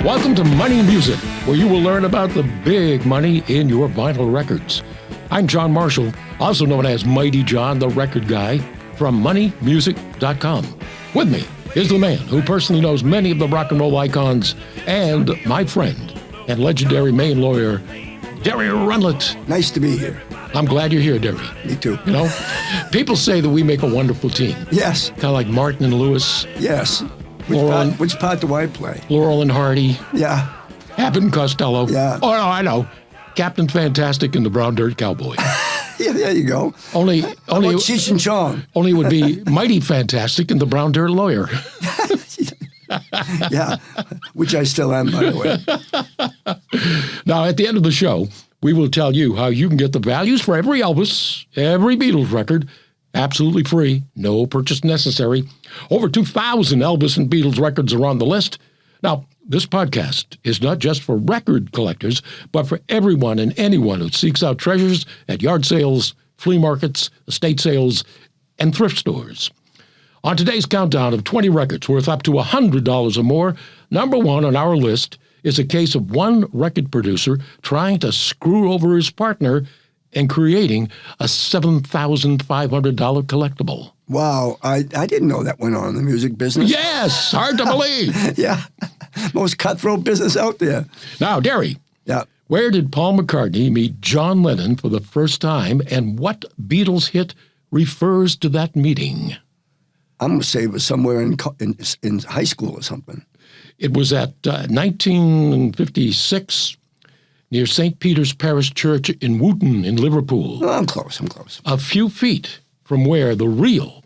Welcome to Money Music, where you will learn about the big money in your vinyl records. I'm John Marshall, also known as Mighty John, the record guy, from moneymusic.com. With me is the man who personally knows many of the rock and roll icons and my friend and legendary Maine lawyer, Derry Rundlett. Nice to be here. I'm glad you're here, Derry. Me too. You know, people say that we make a wonderful team. Yes. Kind of like Martin and Lewis. Yes. Which part do I play? Laurel and Hardy. Yeah. Abbott and Costello. Yeah. Oh, no, I know. Captain Fantastic and the Brown Dirt Cowboy. Yeah, there you go. Only Cheech and Chong. Only would be Mighty Fantastic and the Brown Dirt Lawyer. Yeah, which I still am, by the way. Now, at the end of the show, we will tell you how you can get the values for every Elvis, every Beatles record, absolutely free, no purchase necessary. Over 2,000 Elvis and Beatles records are on the list. Now, this podcast is not just for record collectors, but for everyone and anyone who seeks out treasures at yard sales, flea markets, estate sales, and thrift stores. On today's countdown of 20 records worth up to $100 or more, number one on our list is a case of one record producer trying to screw over his partner and creating a $7,500 collectible. Wow, I didn't know that went on in the music business. Yes, hard to believe. Yeah, most cutthroat business out there. Now, Derry, yeah. Where did Paul McCartney meet John Lennon for the first time, and what Beatles hit refers to that meeting? I'm going to say it was somewhere in high school or something. It was at 1956 near St. Peter's Parish Church in Wooton in Liverpool. Oh, I'm close. A few feet from where the real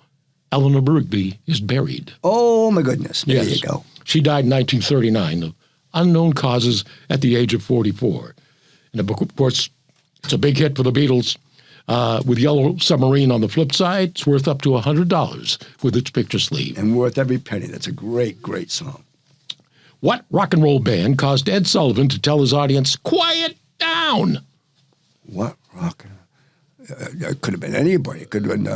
Eleanor Rigby is buried. Oh, my goodness. There you go. She died in 1939 of unknown causes at the age of 44. And the book, of course, it's a big hit for the Beatles. With Yellow Submarine on the flip side, it's worth up to $100 with its picture sleeve. And worth every penny. That's a great, great song. What rock and roll band caused Ed Sullivan to tell his audience, quiet down? What rock? It could have been anybody. It could have been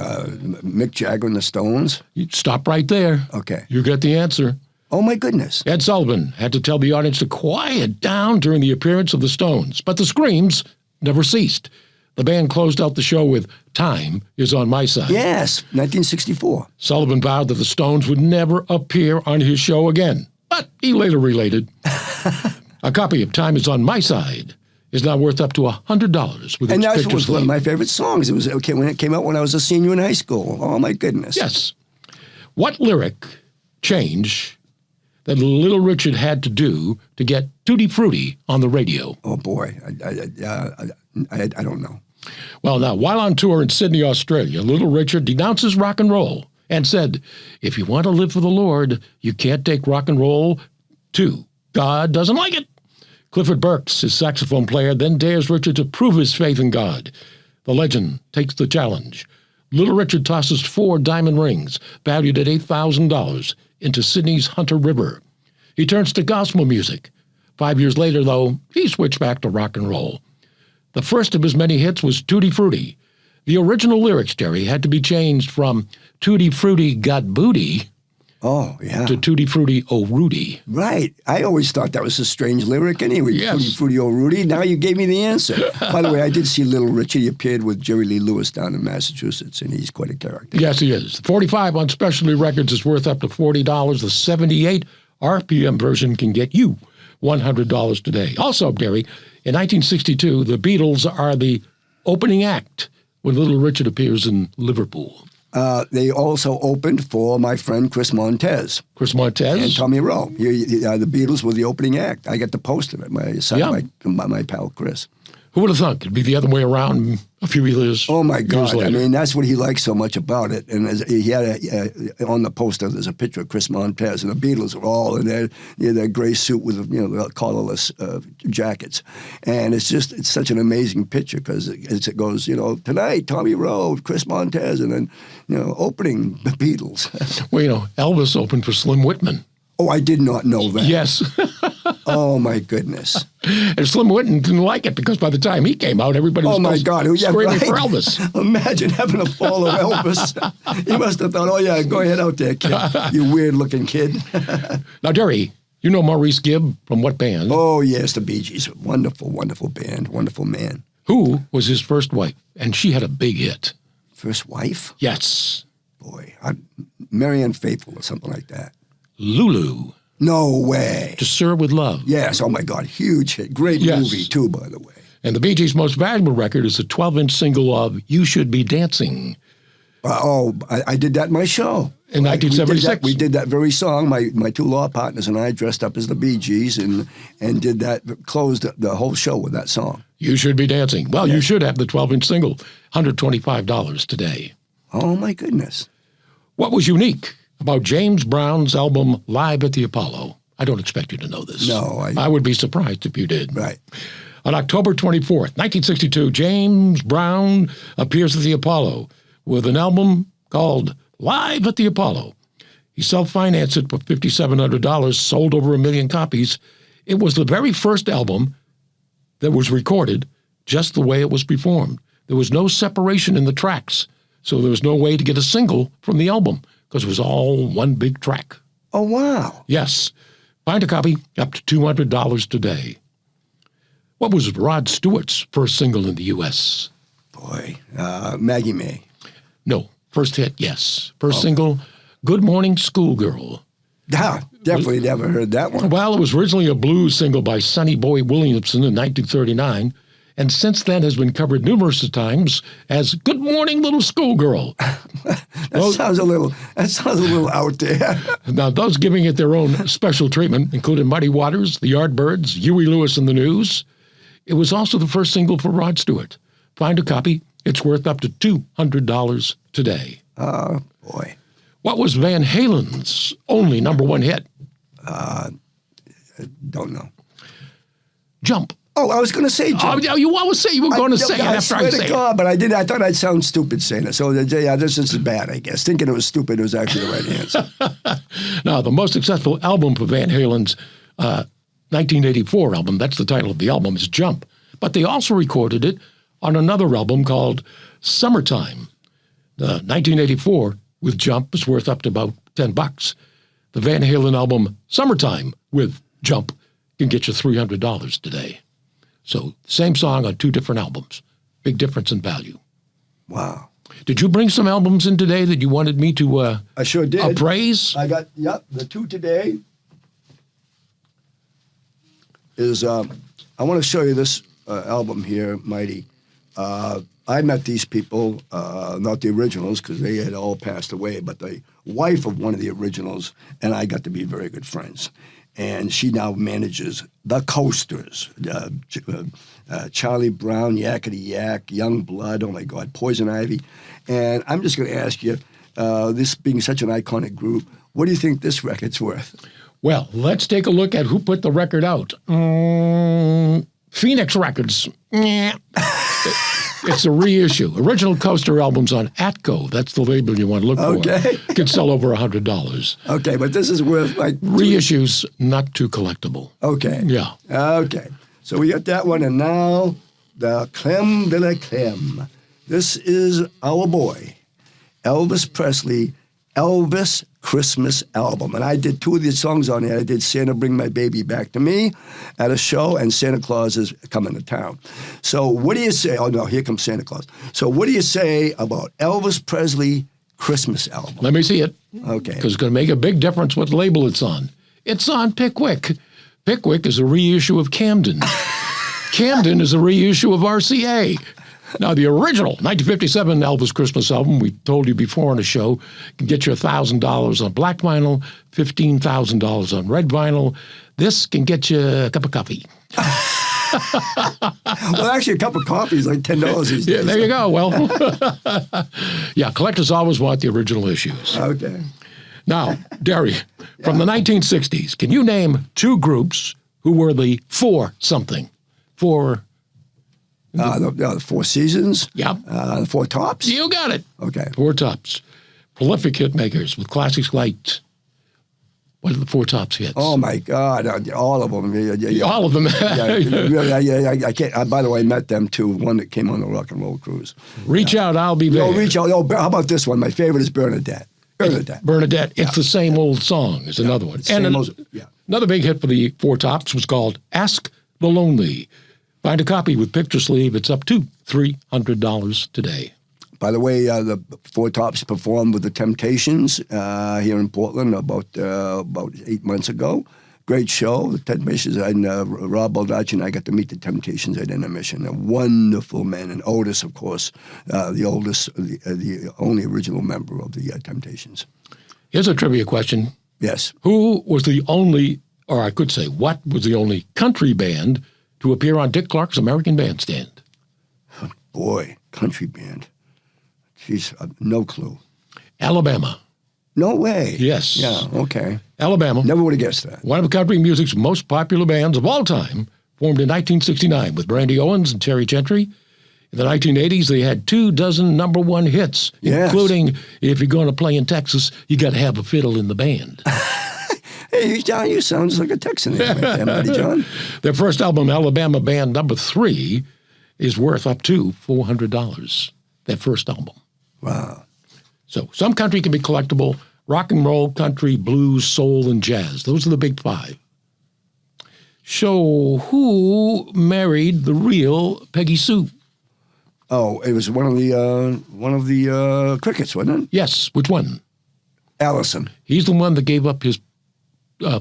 Mick Jagger and the Stones. You stop right there. Okay. You get the answer. Oh, my goodness. Ed Sullivan had to tell the audience to quiet down during the appearance of the Stones, but the screams never ceased. The band closed out the show with Time Is on My Side. Yes, 1964. Sullivan vowed that the Stones would never appear on his show again, but he later related. A copy of Time Is on My Side is now worth up to $100 with its picture sleeve. And that was one of my favorite songs. It was okay when it came out when I was a senior in high school. Oh, my goodness. Yes. What lyric change that Little Richard had to do to get Tutti Frutti on the radio? Oh, boy. I don't know. Well, now, while on tour in Sydney, Australia, Little Richard denounces rock and roll and said, if you want to live for the Lord, you can't take rock and roll too. God doesn't like it. Clifford Burks, his saxophone player, then dares Richard to prove his faith in God. The legend takes the challenge. Little Richard tosses 4 diamond rings, valued at $8,000, into Sydney's Hunter River. He turns to gospel music. 5 years later, though, he switched back to rock and roll. The first of his many hits was Tutti Frutti. The original lyrics, Jerry, had to be changed from Tutti Frutti got booty to Tutti Frutti oh Rudy. Right. I always thought that was a strange lyric anyway. Yes. Tutti Frutti oh Rudy. Now you gave me the answer. By the way, I did see Little Richard. He appeared with Jerry Lee Lewis down in Massachusetts, and he's quite a character. Yes, he is. 45 on Specialty Records is worth up to $40. The 78 RPM version can get you $100 today. Also, Derry, in 1962, the Beatles are the opening act when Little Richard appears in Liverpool. They also opened for my friend Chris Montez. Chris Montez? And Tommy Rowe. The Beatles were the opening act. I got the poster of it, my pal Chris. Who would have thought it'd be the other way around a few years? Oh my God! Later. I mean, that's what he liked so much about it. And he had on the poster, there's a picture of Chris Montez, and the Beatles were all in their gray suit with the collarless jackets. And it's such an amazing picture because it goes tonight Tommy Rowe, Chris Montez, and then opening the Beatles. Well, Elvis opened for Slim Whitman. Oh, I did not know that. Yes. Oh, my goodness. And Slim Whitten didn't like it because by the time he came out, everybody was my God. screaming for Elvis. Imagine having to follow Elvis. He must have thought, oh, yeah, go ahead out there, kid. You weird-looking kid. Now, Derry, you know Maurice Gibb from what band? Oh, yes, the Bee Gees. Wonderful, wonderful band. Wonderful man. Who was his first wife? And she had a big hit. First wife? Yes. Boy, Marianne Faithfull or something like that. Lulu. No way. To Serve with Love. Yes, oh my God, huge hit. Great movie, too, by the way. And the Bee Gees' most valuable record is a 12-inch single of You Should Be Dancing. I did that in my show. In 1976. We did that very song. My two law partners and I dressed up as the Bee Gees and did that, closed the whole show with that song. You Should Be Dancing. Well, you should have the 12-inch single, $125 today. Oh, my goodness. What was unique about James Brown's album Live at the Apollo? I don't expect you to know this. No. I would be surprised if you did. Right. On October 24th, 1962, James Brown appears at the Apollo with an album called Live at the Apollo. He self-financed it for $5,700, sold over 1 million copies. It was the very first album that was recorded just the way it was performed. There was no separation in the tracks, so there was no way to get a single from the album because it was all one big track. Oh, wow. Yes. Find a copy, up to $200 today. What was Rod Stewart's first single in the U.S.? Boy, Maggie May. No. First hit, yes. First single, Good Morning Schoolgirl. Definitely never heard that one. Well, it was originally a blues single by Sonny Boy Williamson in 1939, and since then has been covered numerous times as Good Morning Little Schoolgirl. That sounds a little out there. Now, those giving it their own special treatment included Muddy Waters, the Yardbirds, Huey Lewis and the News. It was also the first single for Rod Stewart. Find a copy. It's worth up to $200 today. Boy. What was Van Halen's only #1 hit? Don't know. Jump. Oh, I was going to say Jump. Oh, you always say you were going to say it after I say it. But I did. I thought I'd sound stupid saying it. So, yeah, this is bad, I guess. Thinking it was stupid was actually the right answer. Now, the most successful album for Van Halen's 1984 album, that's the title of the album, is Jump. But they also recorded it on another album called Summertime. The 1984 with Jump is worth up to about $10. The Van Halen album Summertime with Jump can get you $300 today. So same song on two different albums. Big difference in value. Wow. Did you bring some albums in today that you wanted me to I sure did. appraise? I got, the two today is, I want to show you this album here, Mighty. I met these people, not the originals, because they had all passed away, but the wife of one of the originals, and I got to be very good friends. And she now manages the Coasters, Charlie Brown, Yakety Yak, Young Blood, oh my God, Poison Ivy. And I'm just going to ask you, this being such an iconic group, what do you think this record's worth? Well, let's take a look at who put the record out. Phoenix Records. It's a reissue. Original Coaster albums on Atco. That's the label you want to look for. Okay. Could sell over $100. Okay, but this is worth like... Reissues, not too collectible. Okay. Yeah. Okay. So we got that one, and now the creme de la creme. This is our boy, Elvis Presley, Elvis Christmas album. And I did two of these songs on there. I did Santa Bring My Baby Back to Me at a show, and Santa Claus is coming to town. So what do you say? Oh, no, here comes Santa Claus. So what do you say about Elvis Presley Christmas album? Let me see it. Okay. Because it's going to make a big difference what label it's on. It's on Pickwick. Pickwick is a reissue of Camden. Camden is a reissue of RCA. Now, the original 1957 Elvis Christmas album, we told you before on the show, can get you $1,000 on black vinyl, $15,000 on red vinyl. This can get you a cup of coffee. Well, actually, a cup of coffee is like $10 these days. Yeah, there you go. Well, yeah, collectors always want the original issues. Okay. Now, Derry, from the 1960s, can you name two groups who were the four something? The Four Seasons. Yep. The Four Tops. You got it. Okay. Four Tops. Prolific hit makers with classics like What are the Four Tops hits? Oh my God, all of them. Yeah. All of them. Really, I can't. By the way, I met them too. One that came on the rock and roll cruise. Reach out, I'll be there. Reach out. Oh, how about this one? My favorite is Bernadette. Bernadette. It's the same old song is another one. And another big hit for the Four Tops was called Ask the Lonely. Find a copy with picture sleeve. It's up to $300 today. By the way, the Four Tops performed with the Temptations here in Portland about 8 months ago. Great show. The Temptations and Rob Baldacci and I got to meet the Temptations at Intermission. They're wonderful men. And Otis, of course, the oldest, the only original member of the Temptations. Here's a trivia question. Yes. Who was the only, or I could say, what was the only country band to appear on Dick Clark's American Bandstand? Oh, boy, country band. Jeez, no clue. Alabama. No way. Yes. Yeah, okay. Alabama. Never would have guessed that. One of country music's most popular bands of all time, formed in 1969 with Brandy Owens and Terry Gentry. In the 1980s, they had 24 number-one hits, including, if you're going to play in Texas, you got to have a fiddle in the band. Hey, John, you sound like a Texan there, buddy John. Their first album, Alabama Band Number 3, is worth up to $400. Their first album. Wow. So some country can be collectible. Rock and roll, country, blues, soul, and jazz. Those are the big five. So who married the real Peggy Sue? Oh, it was one of the Crickets, wasn't it? Yes. Which one? Allison. He's the one that gave up his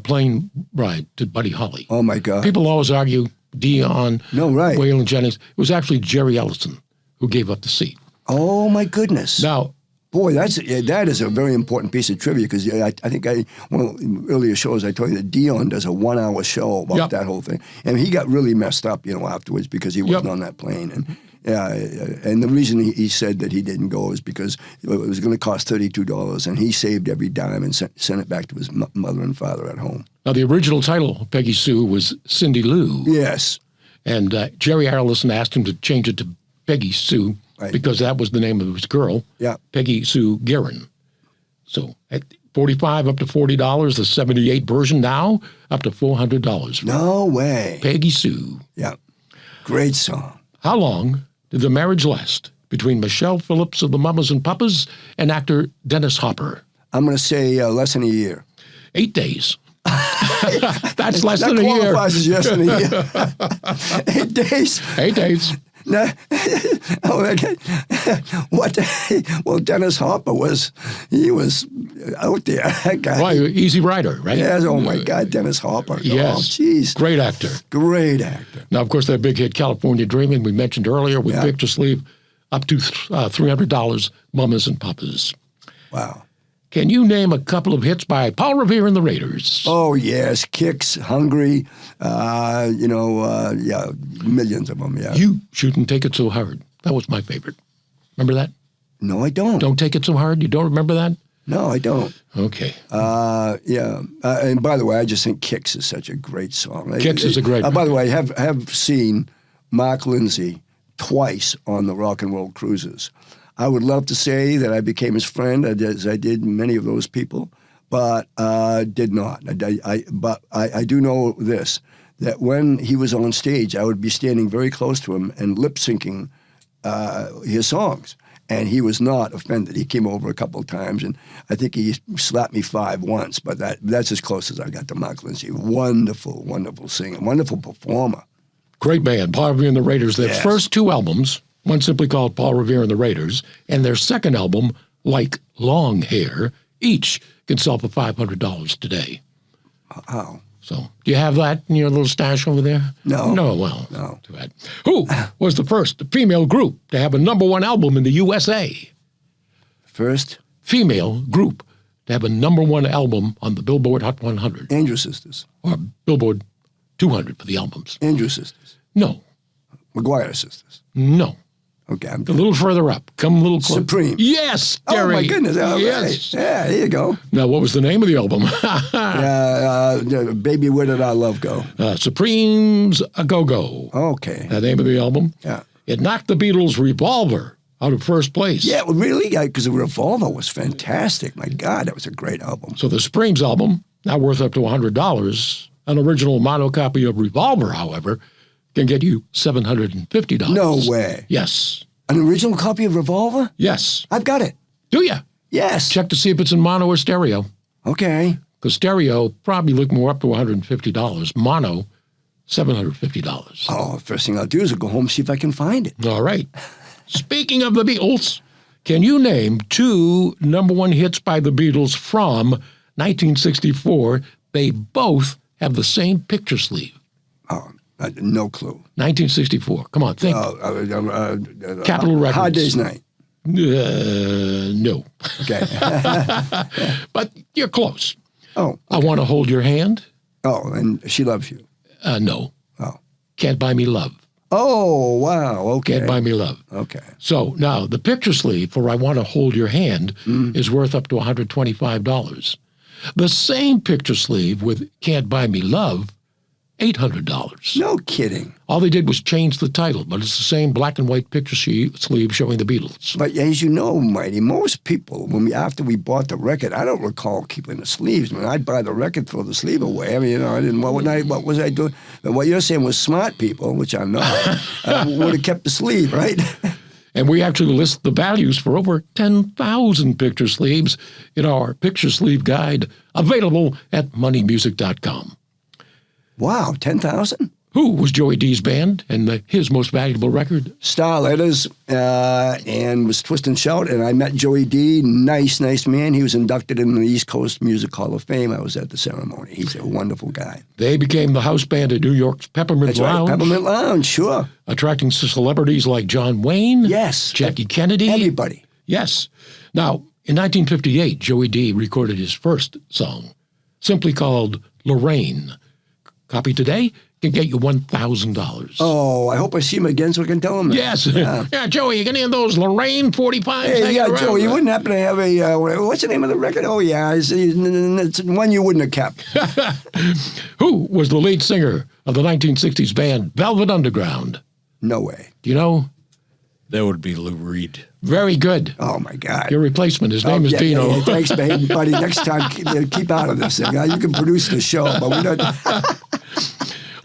plane ride to Buddy Holly. Oh, my God. People always argue Dion, Waylon Jennings. It was actually Jerry Ellison who gave up the seat. Oh, my goodness. Now, boy, that is a very important piece of trivia because I think one of the earlier shows I told you that Dion does a 1 hour show about that whole thing. And he got really messed up, afterwards because he wasn't on that plane. And the reason he said that he didn't go is because it was going to cost $32 and he saved every dime and sent it back to his mother and father at home. Now, the original title of Peggy Sue was Cindy Lou. Yes. And Jerry Ellison asked him to change it to Peggy Sue. Right. Because that was the name of his girl, Peggy Sue Guerin. So at $45 up to $40, the 78 version now up to $400. No way. Peggy Sue. Yeah. Great song. How long did the marriage last between Michelle Phillips of the Mamas and Papas and actor Dennis Hopper? I'm going to say less than a year. 8 days. That's less than a year. That qualifies as less than a year. 8 days. 8 days. No. What? Well, Dennis Hopper was out there. That guy. Well, Easy Rider, right? Yes. Oh my God, Dennis Hopper. Yes. Oh, jeez. Great actor. Great actor. Now, of course, that big hit California Dreaming we mentioned earlier with picture sleeve, up to $300. Mamas and Papas. Wow. Can you name a couple of hits by Paul Revere and the Raiders? Oh, yes. Kicks, Hungry, millions of them, You Shouldn't Take It So Hard. That was my favorite. Remember that? No, I don't. Don't Take It So Hard? You don't remember that? No, I don't. Okay. And by the way, I just think Kicks is such a great song. Kicks is a great By the way, I have seen Mark Lindsay twice on the Rock and Roll Cruises. I would love to say that I became his friend, as I did many of those people, but did not. But I do know this, that when he was on stage, I would be standing very close to him and lip-syncing his songs. And he was not offended. He came over a couple of times, and I think he slapped me 5 once, but that's as close as I got to Mark Lindsay. Wonderful, wonderful singer, wonderful performer. Great band, Paul Revere and the Raiders. Their first 2 albums, one simply called Paul Revere and the Raiders, and their second album, Like Long Hair, each can sell for $500 today. Wow. So, do you have that in your little stash over there? No. No, well, no. Too bad. Who was the first female group to have a #1 album in the USA? First? Female group to have a #1 album on the Billboard Hot 100. Andrew Sisters. Or Billboard 200 for the albums. Andrew Sisters. No. McGuire Sisters. No. Okay, I'm a little further up. Come a little closer. Supreme. Yes, Derry. Oh, my goodness. Oh, yes. Right. Yeah, there you go. Now, what was the name of the album? Baby, Where Did Our Love Go? Supreme's A Go-Go. Okay. The name of the album? Yeah. It knocked the Beatles' Revolver out of first place. Yeah, well, really? Because the Revolver was fantastic. My God, that was a great album. So the Supremes album, now worth up to $100. An original mono copy of Revolver, however, can get you $750. No way. Yes. An original copy of Revolver? Yes. I've got it. Do you? Yes. Check to see if it's in mono or stereo. Okay. Because stereo, probably look more up to $150. Mono, $750. Oh, first thing I'll do is I'll go home and see if I can find it. All right. Speaking of the Beatles, can you name 2 #1 hits by the Beatles from 1964? They both have the same picture sleeve. Oh, no clue. 1964. Come on, think. Capitol Records. Hard Day's Night. No. Okay. But you're close. Oh. Okay. I Want to Hold Your Hand. Oh, and She Loves You. No. Oh. Can't Buy Me Love. Oh, wow. Okay. Can't Buy Me Love. Okay. So now the picture sleeve for I Want to Hold Your Hand is worth up to $125. The same picture sleeve with Can't Buy Me Love, $800. No kidding. All they did was change the title, but it's the same black and white picture sleeve showing the Beatles. But as you know, Mighty, most people, after we bought the record, I don't recall keeping the sleeves. I'd buy the record, throw the sleeve away. I mean, I didn't. What was I doing? But what you're saying was smart people, which I'm not, would have kept the sleeve, right? And we actually list the values for over 10,000 picture sleeves in our picture sleeve guide, available at moneymusic.com. Wow, 10,000? Who was Joey D's band and his most valuable record? Starletters, and was Twist and Shout, and I met Joey D. Nice man. He was inducted into the East Coast Music Hall of Fame. I was at the ceremony. He's a wonderful guy. They became the house band at New York's Peppermint Lounge. Right, Peppermint Lounge, sure. Attracting celebrities like John Wayne. Yes. Jackie Kennedy. Everybody. Yes. Now, in 1958, Joey D recorded his first song, simply called Lorraine. Copy today can get you $1,000. Oh, I hope I see him again so I can tell him that. Yes. Yeah, Joey, you can hear those Lorraine 45s? Hey, yeah, Joey, you wouldn't happen to have a, what's the name of the record? Oh, yeah, it's one you wouldn't have kept. Who was the lead singer of the 1960s band Velvet Underground? No way. Do you know? That would be Lou Reed. Very good. Oh, my God. Your replacement. His name is Dino. Yeah, thanks, buddy. Next time, keep out of this thing. You can produce the show, but we don't.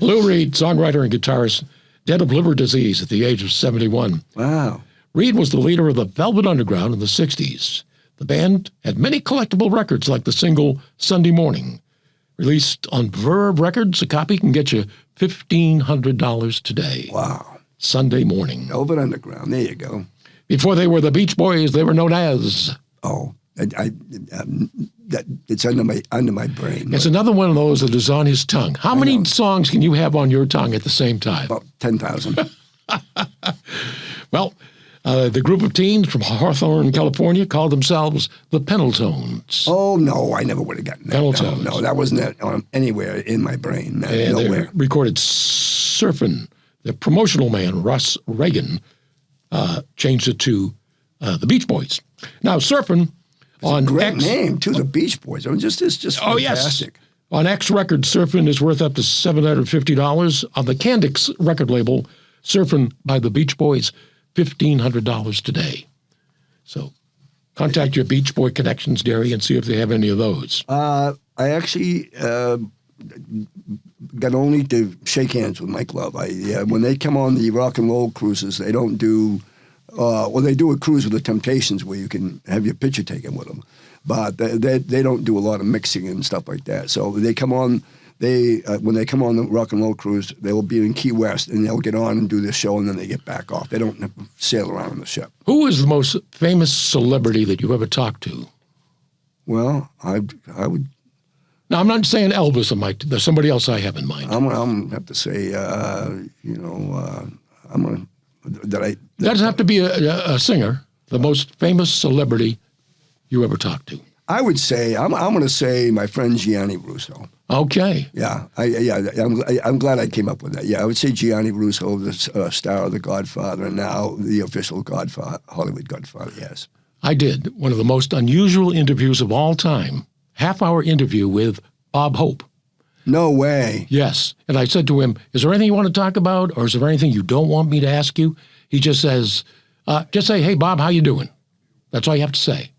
Lou Reed, songwriter and guitarist, dead of liver disease at the age of 71. Wow. Reed was the leader of the Velvet Underground in the 60s. The band had many collectible records like the single Sunday Morning. Released on Verve Records, a copy can get you $1,500 today. Wow. Sunday Morning. Velvet Underground. There you go. Before they were the Beach Boys, they were known as... Oh, it's under my brain. It's another one of those that is on his tongue. How many songs can you have on your tongue at the same time? About 10,000. Well, the group of teens from Hawthorne, California, called themselves the Pendletones. Oh, no, I never would have gotten that. Pendletones. No, that wasn't anywhere in my brain. Nowhere. They recorded Surfin'. The promotional man, Russ Reagan, changed it to the Beach Boys. Now, Surfin' on great X... name, too, the Beach Boys. It's just Oh, fantastic. yes. On X Records, Surfin' is worth up to $750. On the Candix record label, Surfin' by the Beach Boys, $1,500 today. So contact your Beach Boy connections, Derry, and see if they have any of those. I actually got only to shake hands with Mike Love. When they come on the rock and roll cruises, they don't do... they do a cruise with the Temptations where you can have your picture taken with them, but they don't do a lot of mixing and stuff like that. So they come on, when they come on the rock and roll cruise, they will be in Key West and they'll get on and do their show and then they get back off. They don't sail around on the ship. Who is the most famous celebrity that you ever talked to? Well, I would. Now, I'm not saying Elvis. There's somebody else I have in mind. I'm gonna have to say, That doesn't have to be a singer. The most famous celebrity you ever talked to. I would say I'm going to say my friend Gianni Russo. Okay. Yeah, I'm glad I came up with that. Yeah, I would say Gianni Russo, the star of The Godfather, and now the official Godfather, Hollywood Godfather. Yes. I did one of the most unusual interviews of all time. Half-hour interview with Bob Hope. No way. Yes. And I said to him, is there anything you want to talk about, or is there anything you don't want me to ask you? He just says, just say, hey, Bob, how you doing? That's all you have to say.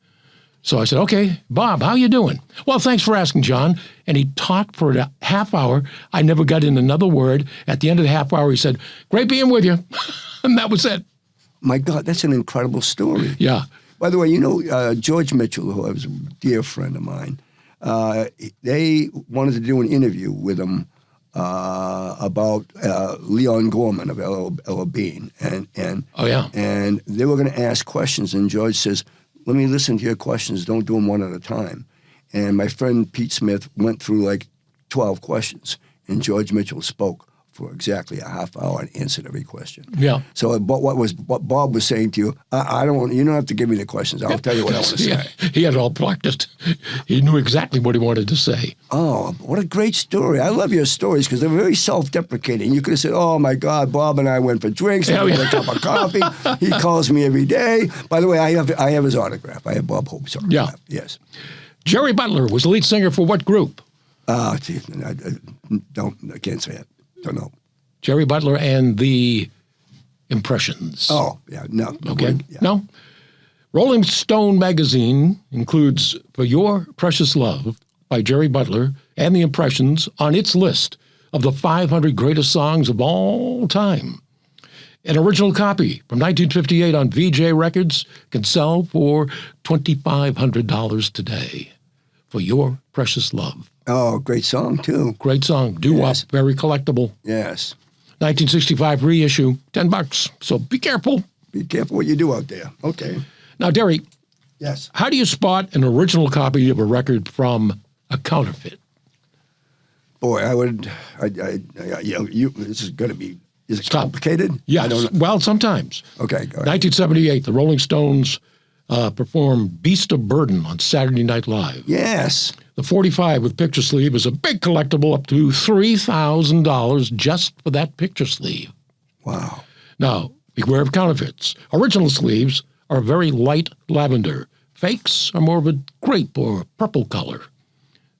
So I said, okay, Bob, how you doing? Well, thanks for asking, John. And he talked for a half hour. I never got in another word. At the end of the half hour, he said, great being with you. And that was it. My God, that's an incredible story. Yeah. By the way, you know, George Mitchell, who was a dear friend of mine, they wanted to do an interview with him about Leon Gorman of L.L. Bean. And Oh, yeah. And they were going to ask questions, and George says, let me listen to your questions. Don't do them one at a time. And my friend Pete Smith went through like 12 questions, and George Mitchell spoke for exactly a half hour and answered every question. Yeah. So what Bob was saying to you, you don't have to give me the questions. I'll tell you what I want to say. Yeah. He had it all practiced. He knew exactly what he wanted to say. Oh, what a great story. I love your stories because they're very self-deprecating. You could have said, oh, my God, Bob and I went for drinks. We had a cup of coffee. He calls me every day. By the way, I have his autograph. I have Bob Hope's autograph. Yeah. Yes. Jerry Butler was the lead singer for what group? Gee, I can't say it. Don't know. Jerry Butler and the Impressions. Oh, yeah, no. Okay. Yeah. No? Rolling Stone magazine includes For Your Precious Love by Jerry Butler and the Impressions on its list of the 500 greatest songs of all time. An original copy from 1958 on VJ Records can sell for $2,500 today. For Your Precious Love. Oh, great song, too. Great song. Doo-wop, Yes. very collectible. Yes. 1965 reissue, $10. So be careful. Be careful what you do out there. Okay. Now, Derry, Yes. how do you spot an original copy of a record from a counterfeit? Boy, this is going to be, is it Stop. complicated? Yes. I don't know. Well, sometimes. Okay, go ahead. 1978, the Rolling Stones performed Beast of Burden on Saturday Night Live. Yes. The 45 with picture sleeve is a big collectible up to $3,000 just for that picture sleeve. Wow. Now, beware of counterfeits. Original sleeves are very light lavender. Fakes are more of a grape or purple color.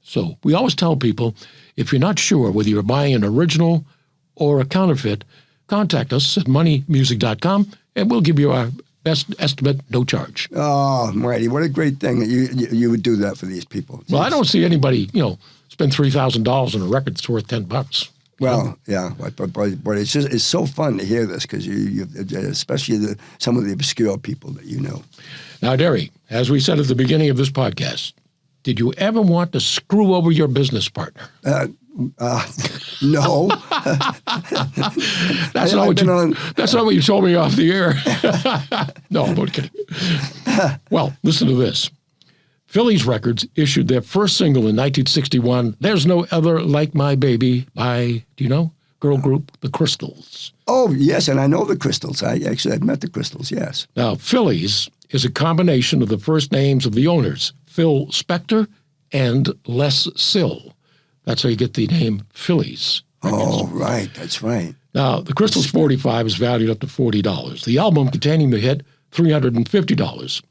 So we always tell people, if you're not sure whether you're buying an original or a counterfeit, contact us at moneymusic.com and we'll give you our best estimate, no charge. Oh, Marty, what a great thing that you would do that for these people. Well, I don't see anybody, spend $3,000 on a record that's worth $10. Well, yeah, but it's so fun to hear this because you especially some of the obscure people that you know. Now, Derry, as we said at the beginning of this podcast, did you ever want to screw over your business partner? No. That's not what you told me off the air. No, I'm kidding. Well, listen to this. Phillies Records issued their first single in 1961, There's No Other Like My Baby, by, do you know, girl group The Crystals. Oh, yes, and I know the Crystals. I'd met the Crystals, yes. Now, Phillies is a combination of the first names of the owners, Phil Spector and Les Sill. That's how you get the name Phillies Records. Oh, right, that's right. Now, the Crystals 45 is valued up to $40. The album containing the hit, $350.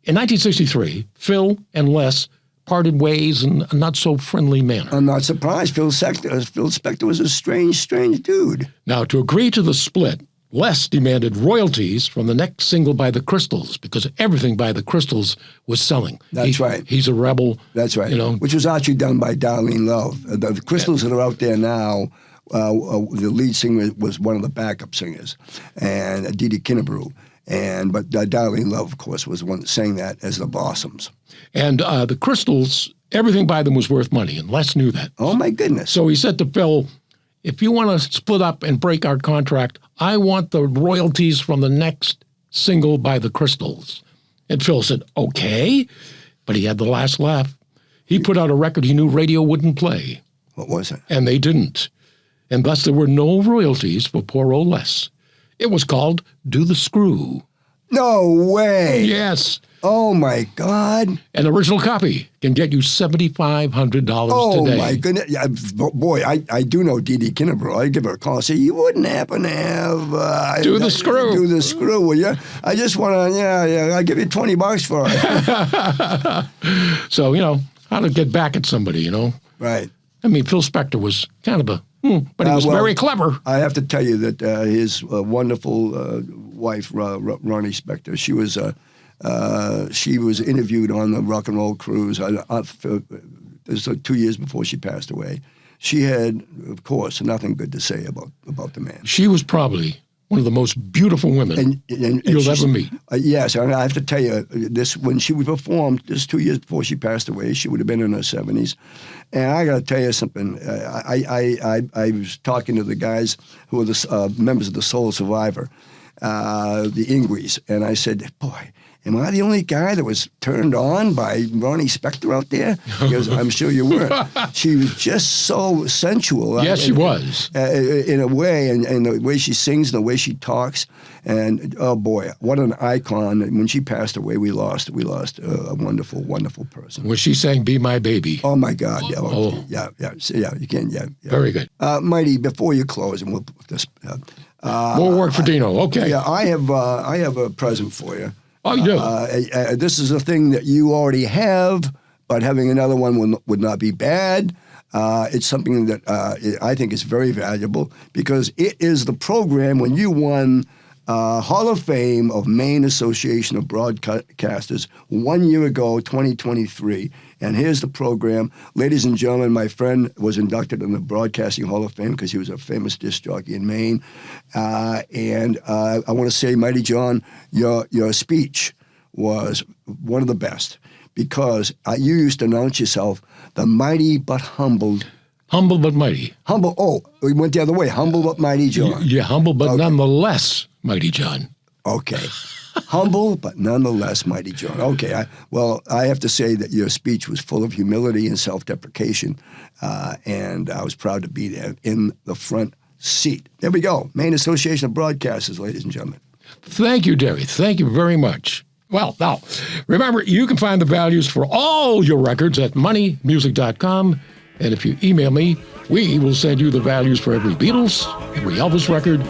In 1963, Phil and Les parted ways in a not-so-friendly manner. I'm not surprised. Phil Spector was a strange dude. Now, to agree to the split, Les demanded royalties from the next single by the Crystals because everything by the Crystals was selling. That's right. He's a rebel. That's right. Which was actually done by Darlene Love. The Crystals that are out there now, the lead singer was one of the backup singers, and Dee Dee Kinnebrew. But Darlene Love, of course, was the one that sang that as the Blossoms. And the Crystals, everything by them was worth money, and Les knew that. Oh, my goodness. So he said to Phil, if you want to split up and break our contract, I want the royalties from the next single by the Crystals. And Phil said, okay, but he had the last laugh. He put out a record he knew radio wouldn't play. What was it? And they didn't. And thus there were no royalties for poor old Les. It was called Do the Screw. No way. Yes. Oh, my God. An original copy can get you $7,500 today. Oh, my goodness. Yeah, boy, I do know Dee Dee Kinnebrew. I'd give her a call and say, you wouldn't happen to have... Do the Screw. Do the Screw, will you? I just want to, I'll give you $20 for it. So, how to get back at somebody, Right. I mean, Phil Spector was kind of but he was very clever. I have to tell you that his wonderful wife, Ronnie Spector, she was She was interviewed on the rock and roll cruise. This was 2 years before she passed away. She had, of course, nothing good to say about the man. She was probably one of the most beautiful women you'll ever meet. Yes, and I have to tell you, this when she performed, this 2 years before she passed away, she would have been in her 70s. And I got to tell you something. I was talking to the guys who were the members of the Soul Survivor, the Ingries, and I said, boy, am I the only guy that was turned on by Ronnie Spector out there? He goes, I'm sure you weren't. She was just so sensual. Yes, she was. In a way, and the way she sings, and the way she talks. And, oh, boy, what an icon. When she passed away, we lost a wonderful, wonderful person. When she sang Be My Baby. Oh, my God. Yeah, Oh. yeah, you can, yeah. Very good. Mighty, before you close, and we'll put this... More work for Dino. Okay. Yeah, I have a present for you. Oh, you do? This is a thing that you already have, but having another one would not be bad. It's something that I think is very valuable because it is the program when you won Hall of Fame of Maine Association of Broadcasters 1 year ago, 2023. And here's the program. Ladies and gentlemen, my friend was inducted in the Broadcasting Hall of Fame because he was a famous disc jockey in Maine. And I want to say, Mighty John, your speech was one of the best because you used to announce yourself the mighty but humbled. Humble but mighty. Humble. Oh, we went the other way. Humble but mighty John. Yeah, humble but nonetheless mighty John. Okay. Humble, but nonetheless mighty John. Okay. I have to say that your speech was full of humility and self-deprecation, and I was proud to be there in the front seat. There we go. Maine Association of Broadcasters, ladies and gentlemen. Thank you, Derry. Thank you very much. Well, now, remember, you can find the values for all your records at moneymusic.com, and if you email me, we will send you the values for every Beatles, every Elvis record,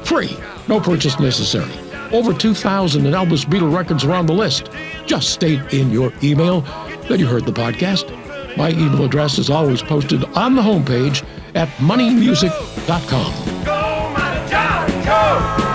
free, no purchase necessary. Over 2,000 Elvis Beatle records are on the list. Just state in your email that you heard the podcast. My email address is always posted on the homepage at moneymusic.com. Go, Mighty John, go!